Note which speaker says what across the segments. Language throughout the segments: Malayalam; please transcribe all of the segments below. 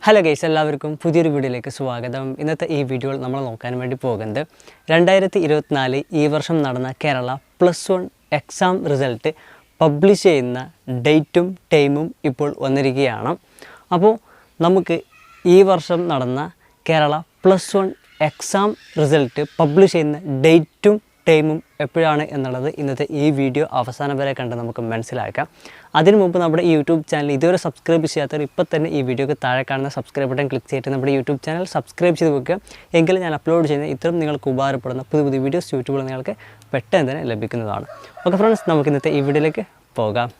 Speaker 1: ഹലോ ഗൈസ്, എല്ലാവർക്കും പുതിയൊരു വീഡിയോയിലേക്ക് സ്വാഗതം. ഇന്നത്തെ ഈ വീഡിയോയിൽ നമ്മൾ നോക്കാൻ വേണ്ടി പോകുന്നത് 2024 ഈ വർഷം നടന്ന കേരള +1 എക്സാം റിസൾട്ട് പബ്ലിഷ് ചെയ്യുന്ന ഡേറ്റും ടൈമും ഇപ്പോൾ വന്നിരിക്കുകയാണ്. അപ്പോൾ നമുക്ക് ഈ വർഷം നടന്ന കേരള +1 എക്സാം റിസൾട്ട് പബ്ലിഷ് ചെയ്യുന്ന ഡേറ്റും ടൈമും എപ്പോഴാണ് എന്നുള്ളത് ഇന്നത്തെ ഈ വീഡിയോ അവസാനം വരെ കണ്ട് നമുക്ക് മനസ്സിലാക്കാം. അതിനു മുമ്പ് നമ്മുടെ യൂട്യൂബ് ചാനൽ ഇതുവരെ സബ്സ്ക്രൈബ് ചെയ്യാത്തവർ ഇപ്പോൾ തന്നെ ഈ വീഡിയോക്ക് താഴെ കാണുന്ന സബ്സ്ക്രൈബ് ബട്ടൺ ക്ലിക്ക് ചെയ്തിട്ട് നമ്മുടെ യൂട്യൂബ് ചാനൽ സബ്സ്ക്രൈബ് ചെയ്ത് വെക്കുക. എങ്കിലും ഞാൻ അപ്ലോഡ് ചെയ്യുന്ന ഇത്തരം നിങ്ങൾക്ക് ഉപകാരപ്പെടുന്ന പുതിയ വീഡിയോസ് യൂട്യൂബിൽ നിങ്ങൾക്ക് പെട്ടെന്ന് തന്നെ ലഭിക്കുന്നതാണ്. ഓക്കെ ഫ്രണ്ട്സ്, നമുക്ക് ഇന്നത്തെ ഈ വീഡിയോയിലേക്ക് പോകാം.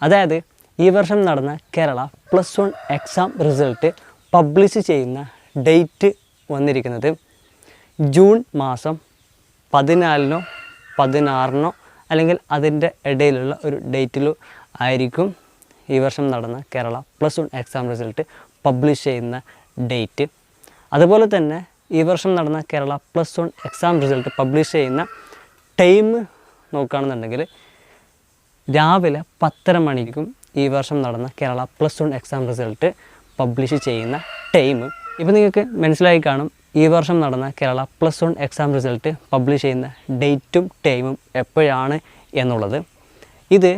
Speaker 1: അതായത് ഈ വർഷം നടന്ന കേരള +1 എക്സാം റിസൾട്ട് പബ്ലിഷ് ചെയ്യുന്ന ഡേറ്റ് വന്നിരിക്കുന്നത് ജൂൺ മാസം 14-നോ 16-നോ അല്ലെങ്കിൽ അതിൻ്റെ ഇടയിലുള്ള ഒരു ഡേറ്റിലോ ആയിരിക്കും ഈ വർഷം നടന്ന കേരള +1 എക്സാം റിസൾട്ട് പബ്ലിഷ് ചെയ്യുന്ന ഡേറ്റ്. അതുപോലെ തന്നെ ഈ വർഷം നടന്ന കേരള +1 എക്സാം റിസൾട്ട് പബ്ലിഷ് ചെയ്യുന്ന ടൈം നോക്കുകയാണെന്നുണ്ടെങ്കിൽ രാവിലെ 10:30 മണിക്കും ഈ വർഷം നടന്ന കേരള +1 എക്സാം റിസൾട്ട് പബ്ലിഷ് ചെയ്യുന്ന ടൈം. ഇപ്പോൾ നിങ്ങൾക്ക് മനസ്സിലായി കാണും ഈ വർഷം നടന്ന കേരള +1 എക്സാം റിസൾട്ട് പബ്ലിഷ് ചെയ്യുന്ന ഡേറ്റും ടൈമും എപ്പോഴാണ് എന്നുള്ളത്. ഇത്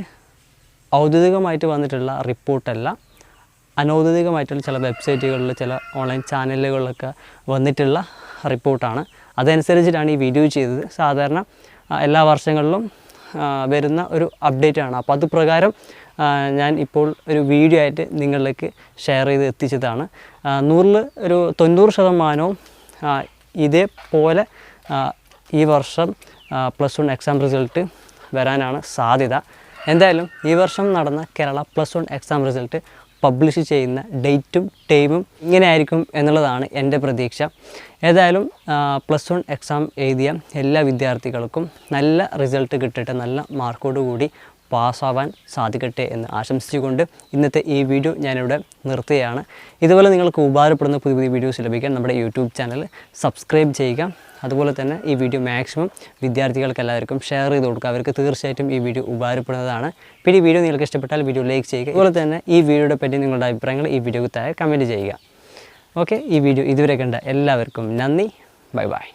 Speaker 1: ഔദ്യോഗികമായിട്ട് വന്നിട്ടുള്ള റിപ്പോർട്ടല്ല, അനൗദ്യോഗികമായിട്ടുള്ള ചില വെബ്സൈറ്റുകളിൽ ചില ഓൺലൈൻ ചാനലുകളിലൊക്കെ വന്നിട്ടുള്ള റിപ്പോർട്ടാണ്. അതനുസരിച്ചിട്ടാണ് ഈ വീഡിയോ ചെയ്തത്. സാധാരണ എല്ലാ വർഷങ്ങളിലും വരുന്ന ഒരു അപ്ഡേറ്റ് ആണ്. അപ്പോൾ അത് പ്രകാരം ഞാൻ ഇപ്പോൾ ഒരു വീഡിയോ ആയിട്ട് നിങ്ങളിലേക്ക് ഷെയർ ചെയ്ത് എത്തിച്ചതാണ്. 100-ൽ ഒരു 90% ഇതേപോലെ ഈ വർഷം +1 എക്സാം റിസൾട്ട് വരാനാണ് സാധ്യത. എന്തായാലും ഈ വർഷം നടന്ന കേരള +1 എക്സാം റിസൾട്ട് പബ്ലിഷ് ചെയ്യുന്ന ഡേറ്റും ടൈമും ഇങ്ങനെ ആയിരിക്കും എന്നുള്ളതാണ് എൻ്റെ പ്രതീക്ഷ. ഏതായാലും +1 എക്സാം എഴുതിയ എല്ലാ വിദ്യാർത്ഥികൾക്കും നല്ല റിസൾട്ട് കിട്ടട്ടെ, നല്ല മാർക്കോട് കൂടി പാസ്സാവാൻ സാധിക്കട്ടെ എന്ന് ആശംസിച്ചുകൊണ്ട് ഇന്നത്തെ ഈ വീഡിയോ ഞാനിവിടെ നിർത്തുകയാണ്. ഇതുപോലെ നിങ്ങൾക്ക് ഉപകാരപ്പെടുന്ന പുതിയ വീഡിയോസ് ലഭിക്കാൻ നമ്മുടെ യൂട്യൂബ് ചാനൽ സബ്സ്ക്രൈബ് ചെയ്യുക. അതുപോലെ തന്നെ ഈ വീഡിയോ മാക്സിമം വിദ്യാർത്ഥികൾക്ക് എല്ലാവർക്കും ഷെയർ ചെയ്ത് കൊടുക്കുക. അവർക്ക് തീർച്ചയായിട്ടും ഈ വീഡിയോ ഉപകാരപ്പെടുന്നതാണ്. പിന്നെ ഈ വീഡിയോ നിങ്ങൾക്ക് ഇഷ്ടപ്പെട്ടാൽ വീഡിയോ ലൈക്ക് ചെയ്യുക. അതുപോലെ തന്നെ ഈ വീഡിയോയുടെ പറ്റി നിങ്ങളുടെ അഭിപ്രായങ്ങൾ ഈ വീഡിയോക്ക് താഴെ കമൻറ്റ് ചെയ്യുക. ഓക്കെ, ഈ വീഡിയോ ഇതുവരെ കണ്ട എല്ലാവർക്കും നന്ദി. Bye bye.